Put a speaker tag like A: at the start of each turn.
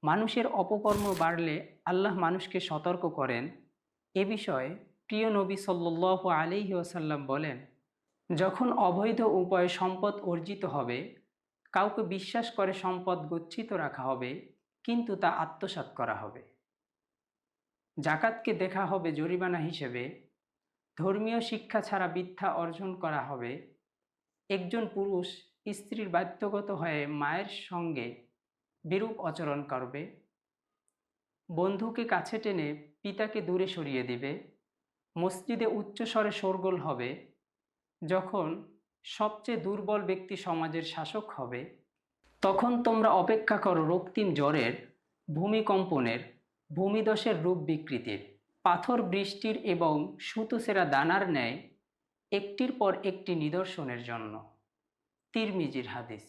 A: মানুষের অপকর্ম বাড়লে আল্লাহ মানুষকে সতর্ক করেন। এ বিষয়ে প্রিয় নবী সাল্লাল্লাহু আলাইহি ওয়াসাল্লাম বলেন, যখন অবৈধ উপায়ে সম্পদ অর্জিত হবে, কাউকে বিশ্বাস করে সম্পদ গচ্ছিত রাখা হবে, কিন্তু তা আত্মসাৎ করা হবে। জাকাতকে দেখা হবে জরিমানা হিসেবে, ধর্মীয় শিক্ষা ছাড়া মিথ্যা অর্জন করা হবে। একজন পুরুষ স্ত্রীর বাধ্যগত হয়ে মায়ের সঙ্গে বিরূপ আচরণ করবে, বন্ধুকে কাছে টেনে পিতাকে দূরে সরিয়ে দিবে, মসজিদে উচ্চস্বরে শোরগোল হবে। যখন সবচেয়ে দুর্বল ব্যক্তি সমাজের শাসক হবে, তখন তোমরা অপেক্ষা করো রক্তিম জ্বরের, ভূমিকম্পনের, ভূমিধসের রূপ বিকৃতির, পাথর বৃষ্টির এবং সুতোছেঁড়া দানার ন্যায় একটির পর একটি নিদর্শনের জন্য। তিরমিজির হাদিস।